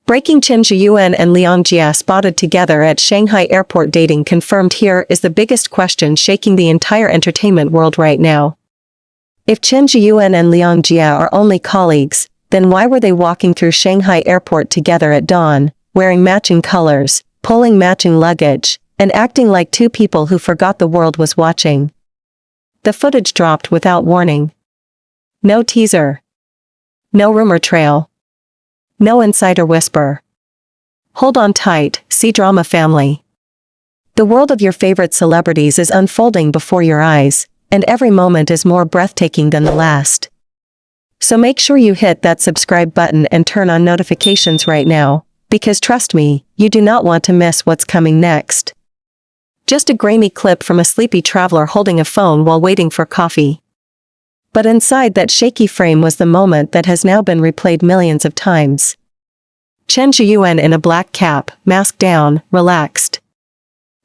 Breaking: Chen Zheyuan and Liang Jie spotted together at Shanghai Airport dating confirmed. Here is the biggest question shaking the entire entertainment world right now. If Chen Zheyuan and Liang Jie are only colleagues, then why were they walking through Shanghai Airport together at dawn, wearing matching colors, pulling matching luggage, and acting like two people who forgot the world was watching? The footage dropped without warning. No teaser. No rumor trail. No insider whisper. Hold on tight, C-drama family. The world of your favorite celebrities is unfolding before your eyes, and every moment is more breathtaking than the last. So make sure you hit that subscribe button and turn on notifications right now, because trust me, you do not want to miss what's coming next. Just a grainy clip from a sleepy traveler holding a phone while waiting for coffee. But inside that shaky frame was the moment that has now been replayed millions of times. Chen Zheyuan in a black cap, mask down, relaxed.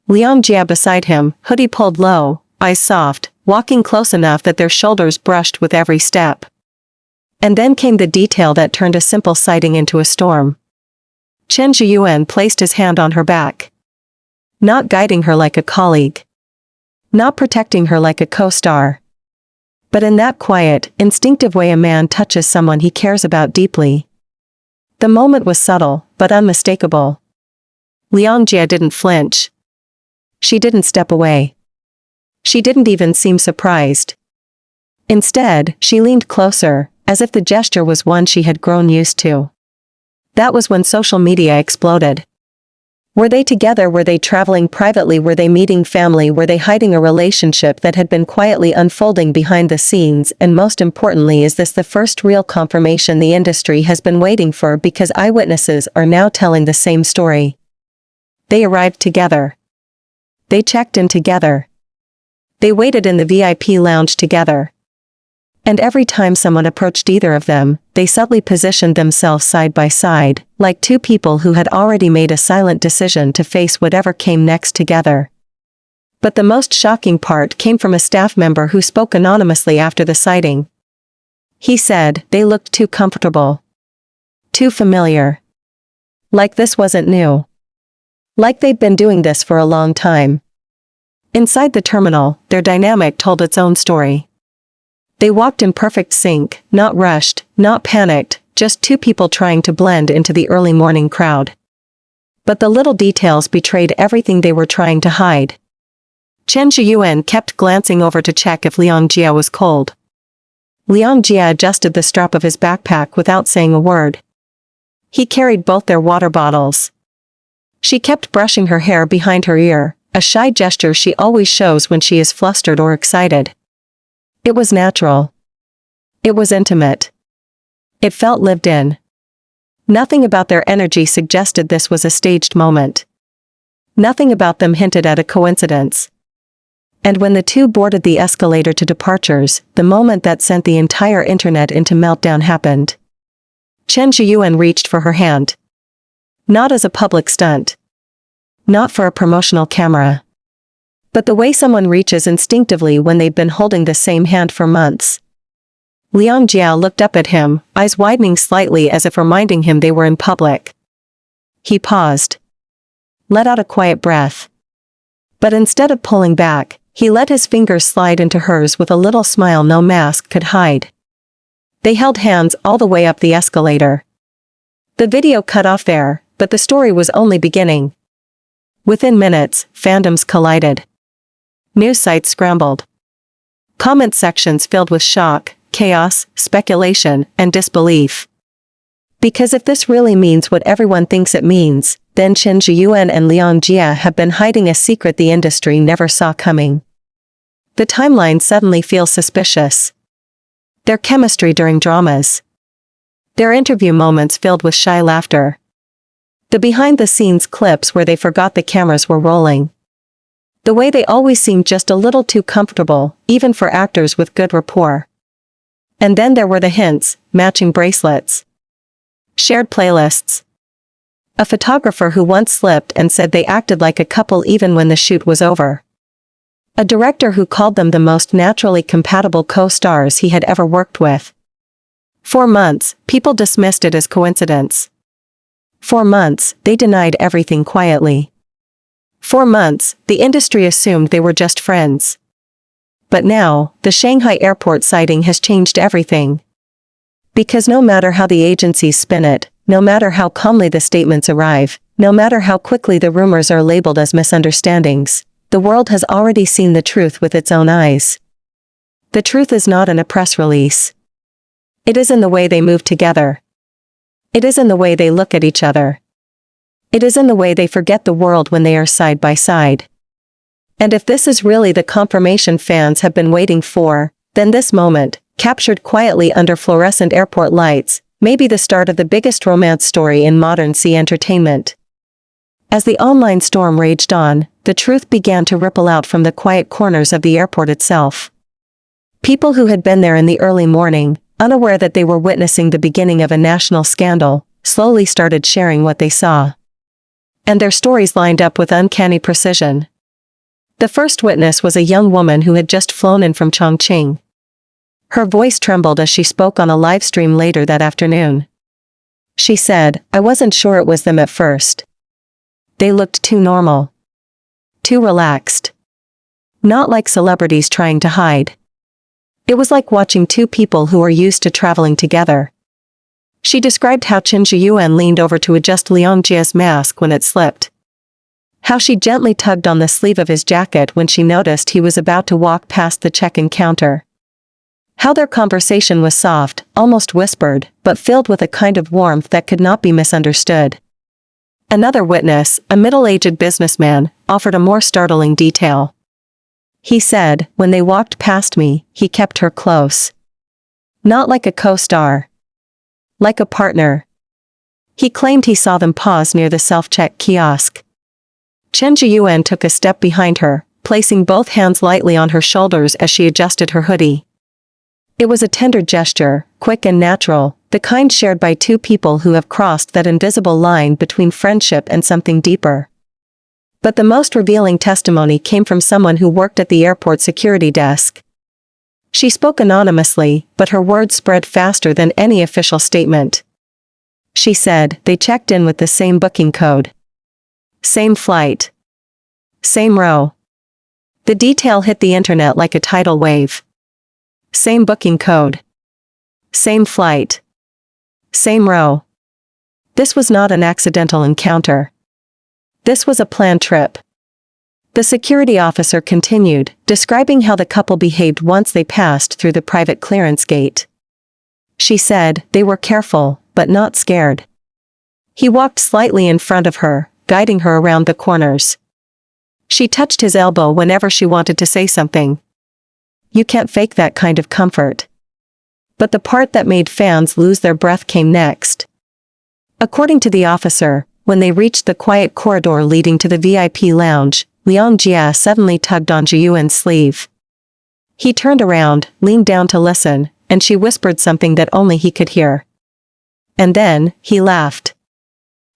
Liang Jie beside him, hoodie pulled low, eyes soft, walking close enough that their shoulders brushed with every step. And then came the detail that turned a simple sighting into a storm. Chen Zheyuan placed his hand on her back. Not guiding her like a colleague. Not protecting her like a co-star. But in that quiet, instinctive way a man touches someone he cares about deeply. The moment was subtle, but unmistakable. Liang Jie didn't flinch. She didn't step away. She didn't even seem surprised. Instead, she leaned closer, as if the gesture was one she had grown used to. That was when social media exploded. Were they together? Were they traveling privately? Were they meeting family? Were they hiding a relationship that had been quietly unfolding behind the scenes? And most importantly, is this the first real confirmation the industry has been waiting for? Because eyewitnesses are now telling the same story. They arrived together. They checked in together. They waited in the VIP lounge together. And every time someone approached either of them, they subtly positioned themselves side by side, like two people who had already made a silent decision to face whatever came next together. But the most shocking part came from a staff member who spoke anonymously after the sighting. He said, they looked too comfortable. Too familiar. Like this wasn't new. Like they'd been doing this for a long time. Inside the terminal, their dynamic told its own story. They walked in perfect sync, not rushed, not panicked, just two people trying to blend into the early morning crowd. But the little details betrayed everything they were trying to hide. Chen Zheyuan kept glancing over to check if Liang Jie was cold. Liang Jie adjusted the strap of his backpack without saying a word. He carried both their water bottles. She kept brushing her hair behind her ear, a shy gesture she always shows when she is flustered or excited. It was natural. It was intimate. It felt lived in. Nothing about their energy suggested this was a staged moment. Nothing about them hinted at a coincidence. And when the two boarded the escalator to departures, the moment that sent the entire internet into meltdown happened. Chen Zheyuan reached for her hand. Not as a public stunt. Not for a promotional camera. But the way someone reaches instinctively when they've been holding the same hand for months. Liang Jie looked up at him, eyes widening slightly as if reminding him they were in public. He paused. Let out a quiet breath. But instead of pulling back, he let his fingers slide into hers with a little smile no mask could hide. They held hands all the way up the escalator. The video cut off there, but the story was only beginning. Within minutes, fandoms collided. News sites scrambled. Comment sections filled with shock, chaos, speculation, and disbelief. Because if this really means what everyone thinks it means, then Chen Zheyuan and Liang Jie have been hiding a secret the industry never saw coming. The timeline suddenly feels suspicious. Their chemistry during dramas. Their interview moments filled with shy laughter. The behind-the-scenes clips where they forgot the cameras were rolling. The way they always seemed just a little too comfortable, even for actors with good rapport. And then there were the hints, matching bracelets. Shared playlists. A photographer who once slipped and said they acted like a couple even when the shoot was over. A director who called them the most naturally compatible co-stars he had ever worked with. For months, people dismissed it as coincidence. For months, they denied everything quietly. For months, the industry assumed they were just friends. But now, the Shanghai Airport sighting has changed everything. Because no matter how the agencies spin it, no matter how calmly the statements arrive, no matter how quickly the rumors are labeled as misunderstandings, the world has already seen the truth with its own eyes. The truth is not in a press release. It is in the way they move together. It is in the way they look at each other. It is in the way they forget the world when they are side by side. And if this is really the confirmation fans have been waiting for, then this moment, captured quietly under fluorescent airport lights, may be the start of the biggest romance story in modern sea entertainment. As the online storm raged on, the truth began to ripple out from the quiet corners of the airport itself. People who had been there in the early morning, unaware that they were witnessing the beginning of a national scandal, slowly started sharing what they saw. And their stories lined up with uncanny precision. The first witness was a young woman who had just flown in from Chongqing. Her voice trembled as she spoke on a live stream later that afternoon. She said, "I wasn't sure it was them at first. They looked too normal. Too relaxed. Not like celebrities trying to hide. It was like watching two people who are used to traveling together." She described how Chen Zheyuan leaned over to adjust Liang Jie's mask when it slipped. How she gently tugged on the sleeve of his jacket when she noticed he was about to walk past the check-in counter. How their conversation was soft, almost whispered, but filled with a kind of warmth that could not be misunderstood. Another witness, a middle-aged businessman, offered a more startling detail. He said, "When they walked past me, he kept her close. Not like a co-star. Like a partner." He claimed he saw them pause near the self-check kiosk. Chen Zheyuan took a step behind her, placing both hands lightly on her shoulders as she adjusted her hoodie. It was a tender gesture, quick and natural, the kind shared by two people who have crossed that invisible line between friendship and something deeper. But the most revealing testimony came from someone who worked at the airport security desk. She spoke anonymously, but her words spread faster than any official statement. She said, "They checked in with the same booking code. Same flight. Same row." The detail hit the internet like a tidal wave. Same booking code. Same flight. Same row. This was not an accidental encounter. This was a planned trip. The security officer continued, describing how the couple behaved once they passed through the private clearance gate. She said, "They were careful, but not scared." He walked slightly in front of her, guiding her around the corners. She touched his elbow whenever she wanted to say something. You can't fake that kind of comfort. But the part that made fans lose their breath came next. According to the officer, when they reached the quiet corridor leading to the VIP lounge, Liang Jie suddenly tugged on Zheyuan's sleeve. He turned around, leaned down to listen, and she whispered something that only he could hear. And then, he laughed.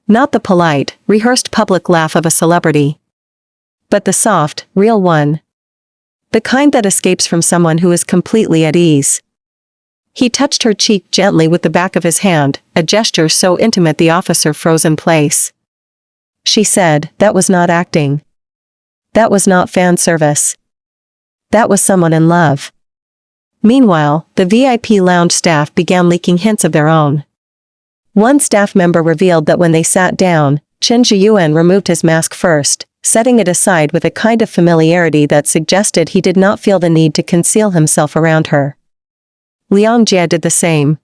Not the polite, rehearsed public laugh of a celebrity. But the soft, real one. The kind that escapes from someone who is completely at ease. He touched her cheek gently with the back of his hand, a gesture so intimate the officer froze in place. She said, "That was not acting. That was not fan service. That was someone in love." Meanwhile, the VIP lounge staff began leaking hints of their own. One staff member revealed that when they sat down, Chen Zheyuan removed his mask first, setting it aside with a kind of familiarity that suggested he did not feel the need to conceal himself around her. Liang Jie did the same.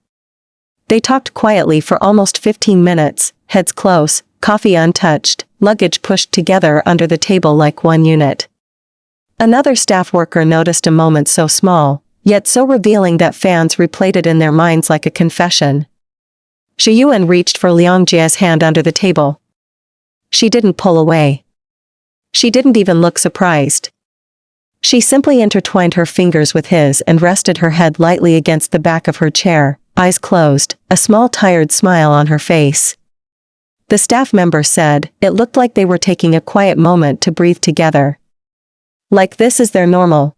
They talked quietly for almost 15 minutes, heads close, coffee untouched, luggage pushed together under the table like one unit. Another staff worker noticed a moment so small, yet so revealing that fans replayed it in their minds like a confession. Zheyuan reached for Liang Jie's hand under the table. She didn't pull away. She didn't even look surprised. She simply intertwined her fingers with his and rested her head lightly against the back of her chair, eyes closed, a small tired smile on her face. The staff member said, it looked like they were taking a quiet moment to breathe together. Like this is their normal.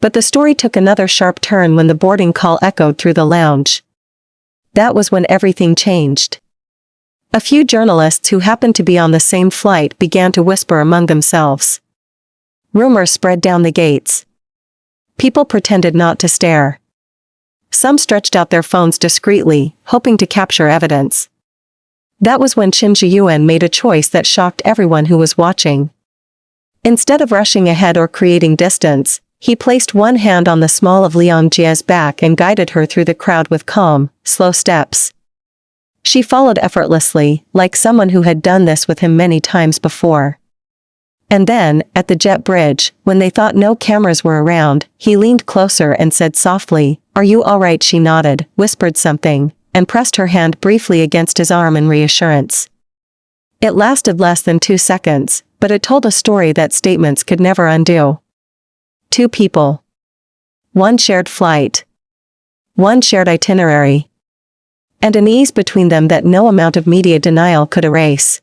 But the story took another sharp turn when the boarding call echoed through the lounge. That was when everything changed. A few journalists who happened to be on the same flight began to whisper among themselves. Rumors spread down the gates. People pretended not to stare. Some stretched out their phones discreetly, hoping to capture evidence. That was when Chen Zheyuan made a choice that shocked everyone who was watching. Instead of rushing ahead or creating distance, he placed one hand on the small of Liang Jie's back and guided her through the crowd with calm, slow steps. She followed effortlessly, like someone who had done this with him many times before. And then, at the jet bridge, when they thought no cameras were around, he leaned closer and said softly, "Are you all right?" She nodded, whispered something, and pressed her hand briefly against his arm in reassurance. It lasted less than 2 seconds, but it told a story that statements could never undo. 2 people. One shared flight. One shared itinerary. And an ease between them that no amount of media denial could erase.